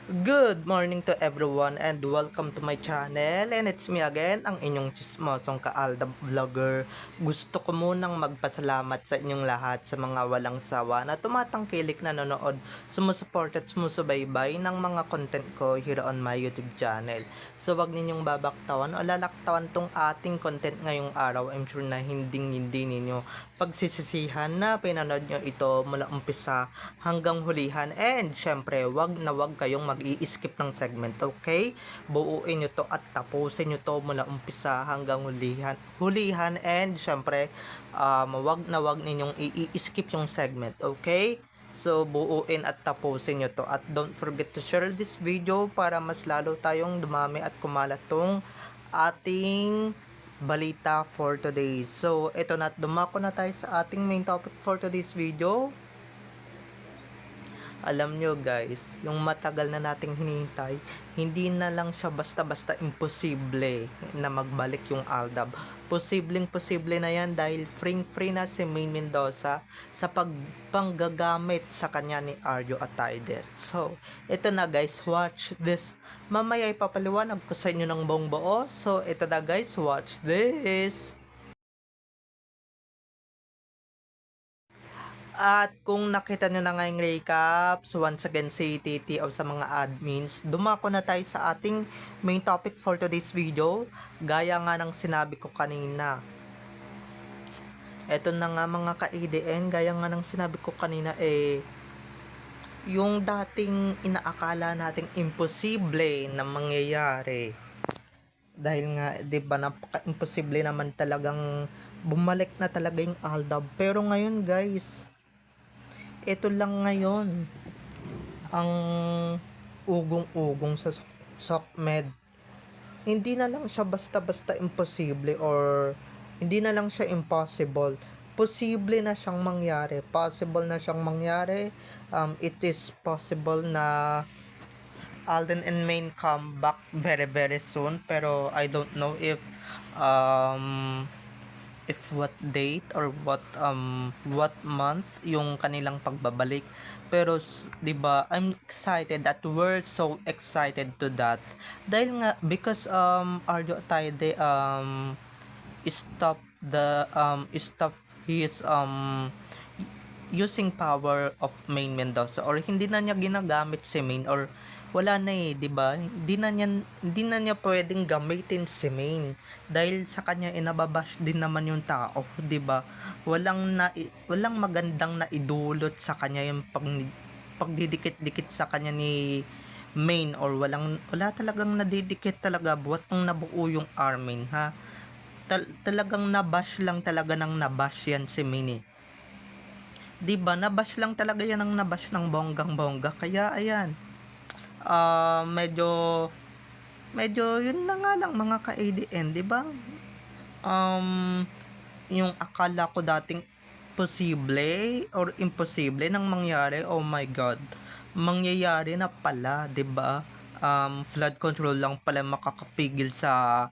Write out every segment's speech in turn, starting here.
Good morning to everyone and welcome to my channel, and it's me again, ang inyong chismosong ka-Alda Vlogger. Gusto ko munang magpasalamat sa inyong lahat sa mga walang sawa na tumatangkilik na nanonood, sumusuport at sumusubaybay ng mga content ko here on my YouTube channel. So wag ninyong babaktawan o lalaktawan tong ating content ngayong araw. I'm sure na hindi ninyo pagsisisihan na pinanood nyo ito mula umpisa hanggang hulihan, and syempre wag na wag kayong mag-i-skip ng segment, okay? Buuin nyo to at tapusin nyo to mula umpisa hanggang hulihan, and syempre wag na wag ninyong i-skip yung segment, okay? So, buuin at tapusin nyo to. At don't forget to share this video para mas lalo tayong dumami at kumalat tong ating balita for today. So, ito na, dumako na tayo sa ating main topic for today's video. Alam nyo guys, yung matagal na nating hinihintay, hindi na lang siya basta-basta imposible na magbalik yung Aldab. Posibleng-posible na yan dahil free na si Main Mendoza sa pagpanggagamit sa kanya ni Arjo Ataydes. So, ito na guys, watch this. Mamaya ipapaliwanag ko sa inyo ng buong buo. So, ito na guys, watch this. At kung nakita nyo na ngayong recap, so once again si TT o sa mga admins, dumako na tayo sa ating main topic for today's video. Gaya nga ng sinabi ko kanina. Eto na nga mga ka-ADN, gaya nga ng sinabi ko kanina yung dating inaakala nating imposible na mangyayari. Dahil nga, 'di ba, napaka-imposible naman talagang bumalik na talaga yung Aldab. Pero ngayon, guys, ito lang ngayon ang ugong-ugong sa SOCMED. Hindi na lang siya basta-basta imposible, or hindi na lang siya impossible. Posible na siyang mangyari. Possible na siyang mangyari. It is possible na Alden and Main come back very very soon. Pero I don't know if what date or what month yung kanilang pagbabalik. Pero 'di ba, I'm excited, that we're so excited to that, dahil nga because Arjo Atayde stop his using power of Main Mendoza, or hindi na niya ginagamit si Main, or wala na 'di ba? Hindi na niya pwedeng gamitin si Main dahil sa kanya inababash din naman yung tao, 'di ba? Walang magandang na idulot sa kanya yung pagdidikit-dikit sa kanya ni Main, or wala talagang nadidikit talaga buhat nung nabuo yung Armin, ha. Talagang nabash lang talaga ng nabash yan si Main, 'di ba? Nabash lang talaga yan ng nabash ng bonggang-bongga. Kaya ayan, medyo yun na nga lang mga ka-ADN, 'di ba? Um yung akala ko dating posible or imposible nang mangyari, oh my god, mangyayari na pala, 'di ba? Flood control lang pala makakapigil sa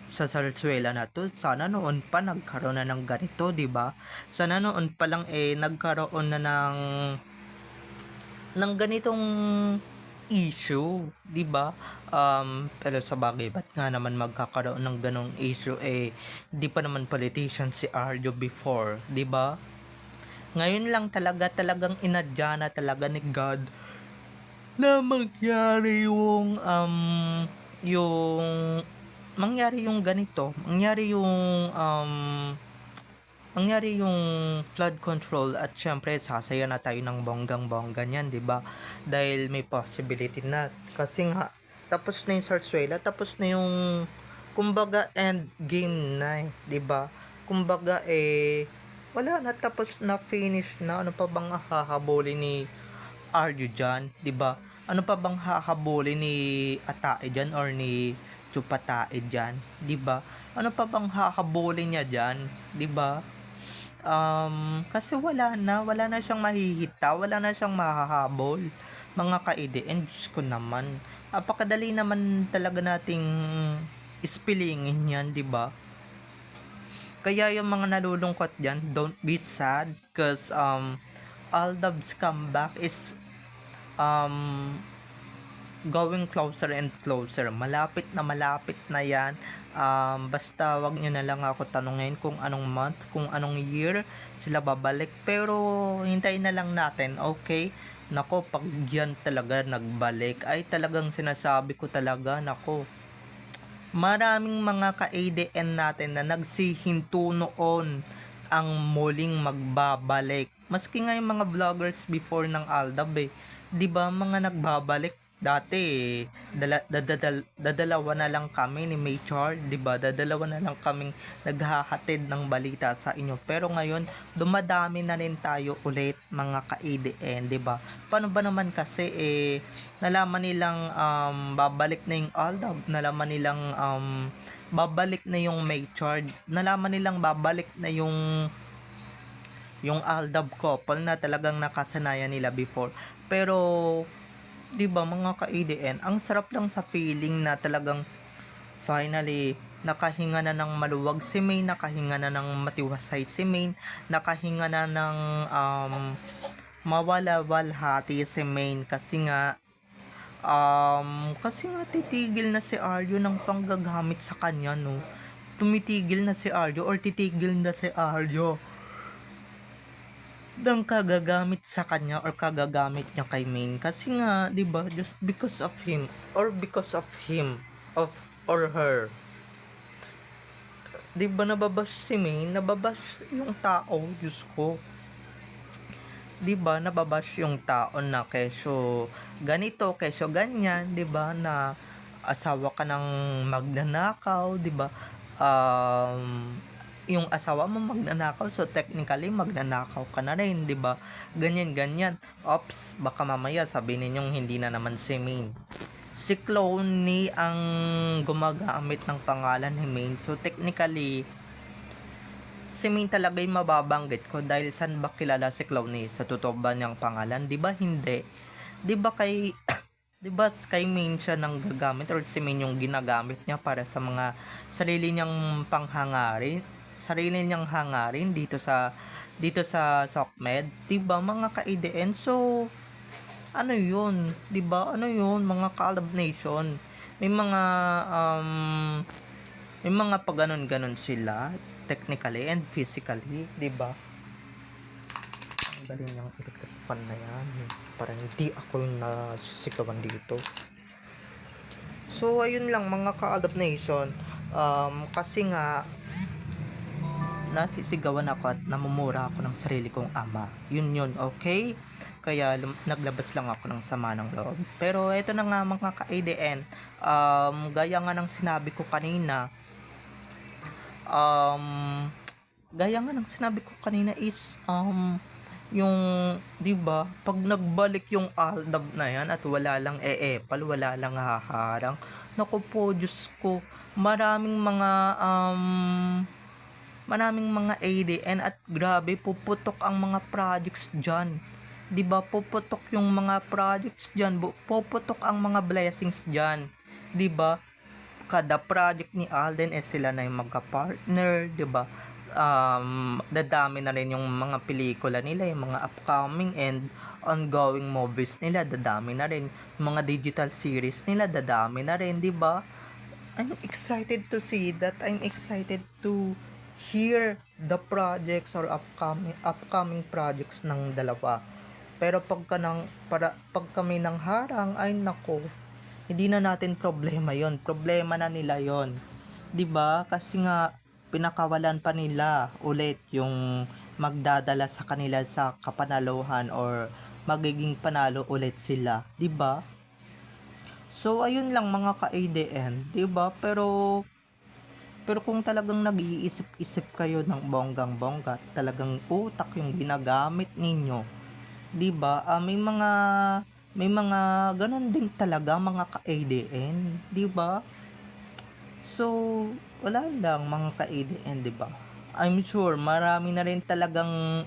sa Sarsuela na to. Sana noon pa nagkaroon na ng ganito, 'di ba? Sana noon pa lang nagkaroon na ng ganitong issue, 'di ba? Pero sa bagay, ba't nga naman magkakaroon ng ganong issue, di pa naman politician si Arjo before, 'di ba? Ngayon lang talagang inadya na talaga ni God na yung mangyari yung ganito, mangyari yung flood control, at syempre sasaya na tayo ng bonggang-bongga niyan, 'di ba? Dahil may possibility na, kasi nga tapos na yung Sarsuela, tapos na yung kumbaga end game na, 'di ba? Kumbaga wala na, tapos na, finish na. Ano pa bang hahabulin ni Arjo dyan, 'di ba? Ano pa bang hahabulin ni Atae dyan, or ni Chupatae dyan, 'di ba? Ano pa bang hahabulin niya dyan, 'di ba? Kasi wala na siyang mahihita, wala na siyang mahahabol, mga ka-EDN. Diyos ko naman, apakadali naman talaga nating ispilingin yan, di ba? Kaya yung mga nalulungkot dyan, don't be sad, cause Aldab's comeback is um going closer and closer. Malapit na yan. Basta wag nyo na lang ako tanungin kung anong month, kung anong year sila babalik. Pero hintayin na lang natin, okay? Nako, pag yan talaga nagbalik, ay talagang sinasabi ko talaga, nako. Maraming mga ka-ADN natin na nagsihinto noon ang muling magbabalik. Maski nga yung mga vloggers before ng Aldab 'di ba mga nagbabalik dati dadalawa na lang kami ni Maychar, 'di ba? Dadalawa na lang kaming naghahatid ng balita sa inyo. Pero ngayon, dumadami na rin tayo ulit mga ka-ADN, 'di ba? Paano ba naman kasi nalaman nilang babalik na yung Aldab, nalaman nilang babalik na yung Maychar, nalaman nilang babalik na yung Aldab couple na talagang nakasanayan nila before. Pero 'di ba mga ka-ADN, ang sarap lang sa feeling na talagang finally nakahinga na ng maluwag si Main, nakahinga na ng matiwasay si Main, nakahinga na ng mawala-walhati si Main kasi nga titigil na si Aryo ng panggagamit sa kanya, no. Tumitigil na si Aryo or titigil na si Aryo ng kagagamit sa kanya or kagagamit niya kay Main, kasi nga 'di ba, just because of him or her, 'di ba, nababash si Main, nababash yung tao, Diyos ko, 'di ba, nababash yung tao na kesyo ganito, kesyo ganyan, 'di ba, na asawa ka ng magnanakaw, 'di ba, yung asawa mo magnanakaw, so technically magnanakaw ka na rin, 'di ba? Ganyan. Ops, baka mamaya sabihin ninyong hindi na naman si Main. Si Cloney ang gumagamit ng pangalan ni Main. So technically, si Main talaga yung mababanggit ko dahil saan ba kilala si Cloney? Sa totoo ba niyang pangalan? 'Di ba hindi? 'Di ba kay 'di ba kay Main siya nang gagamit, or si Main yung ginagamit niya para sa mga sarili niyang hangarin dito sa SOCMED, 'di ba mga ka-ADN? So ano 'yun, 'di ba? Ano 'yun mga Calab Nation? May mga paganon-ganon sila technically and physically, 'di ba? Ang galing ng electric fan na yan, para hindi ako yung nasisigawan dito. So ayun lang mga ka-Calab Nation, kasi nga nasisigawan ako at namumura ako ng sarili kong ama. Yun, okay? Kaya naglabas lang ako ng sama ng loob. Pero eto na nga mga ka-ADN, gaya nga ng sinabi ko kanina, is yung 'di ba, pag nagbalik yung Aldab na yan at wala lang wala lang haharang, naku po, Diyos ko, maraming mga ADN at grabe, puputok ang mga projects dyan. 'Di ba, puputok yung mga projects dyan, puputok ang mga blessings dyan. 'Di ba, kada project ni Alden sila na yung magka-partner, 'di ba? Dadami na rin yung mga pelikula nila, yung mga upcoming and ongoing movies nila, dadami na rin. Mga digital series nila, dadami na rin, 'di ba? I'm excited to see that. I'm excited to hear the projects or upcoming projects ng dalawa. Pero pag kami nang harang, ay nako, hindi na natin problema yon, problema na nila yon, 'di ba? Kasi nga pinakawalan pa nila ulit yung magdadala sa kanila sa kapanaluhan or magiging panalo ulit sila, 'di ba? So ayun lang mga ka-ADN, 'di ba? Pero kung talagang nag-iisip-isip kayo ng bonggang-bongga, talagang utak yung ginagamit ninyo, 'di ba? May mga ganun din talaga mga ka-ADN, 'di ba? So wala lang mga ka-ADN, 'di ba? I'm sure marami na rin talagang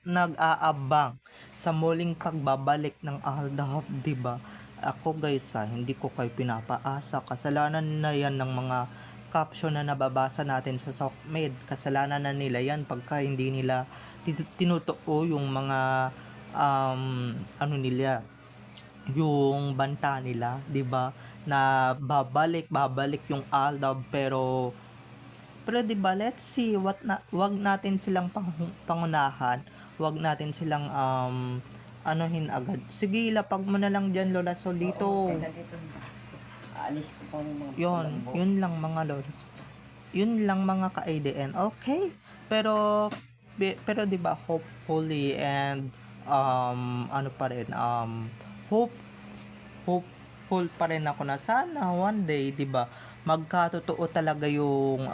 nag-aabang sa muling pagbabalik ng Aldab, 'di ba? Ako guys, hindi ko kayo pinapaasa. Kasalanan na yan ng mga caption na nababasa natin sa SOCMED. Kasalanan na nila yan pagka hindi nila tinutuo yung mga yung banta nila, 'di ba? Na babalik yung Aldab, pero 'di ba, let's see wag natin silang pangunahan, wag natin silang anuhin agad. Sige, lapag mo na lang diyan, Lola Oo, Solito. teka dito. Aalis ko pa yung mga Yun, kulambo. yun lang mga Lola. Yun lang mga ka-ADN. Okay. Pero 'di ba, hopefully and ano pa rin, hope hopeful pa rin ako na sana one day, 'di ba, magkatotoo talaga yung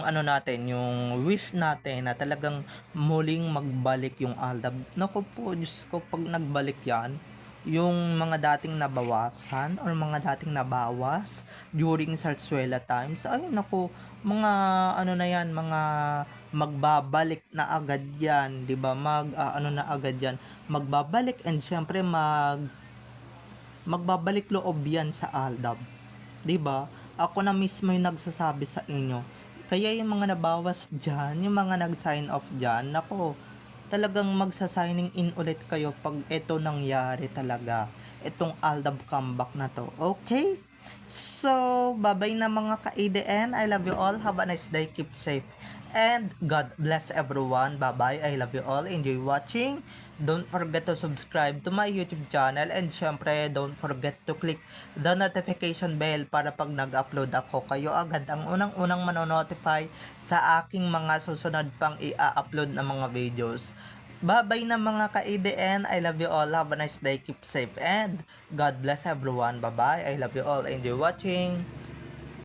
ano natin, yung wish natin na talagang muling magbalik yung Aldab. Naku po, Diyos ko, pag nagbalik yan, yung mga dating nabawasan or mga dating nabawas during Sarsuela times, ay naku, mga ano na yan, mga magbabalik na agad yan, 'di ba? Ano na agad yan, magbabalik, and syempre magbabalik loob yan sa Aldab. 'Di ba? Ako na mismo yung nagsasabi sa inyo. Kaya yung mga nabawas diyan, yung mga nag-sign off diyan, nako, talagang magsa-signing in ulit kayo pag ito nangyari talaga. Itong Aldab comeback na to. Okay? So, bye-bye na mga ka-ADN. I love you all. Have a nice day. Keep safe. And God bless everyone. Bye-bye. I love you all. Enjoy watching. Don't forget to subscribe to my YouTube channel, and syempre don't forget to click the notification bell para pag nag-upload ako, kayo agad ang unang-unang manonotify sa aking mga susunod pang i-upload na mga videos. Bye-bye na mga ka-ADN. I love you all. Have a nice day. Keep safe and God bless everyone. Bye-bye. I love you all. Enjoy watching.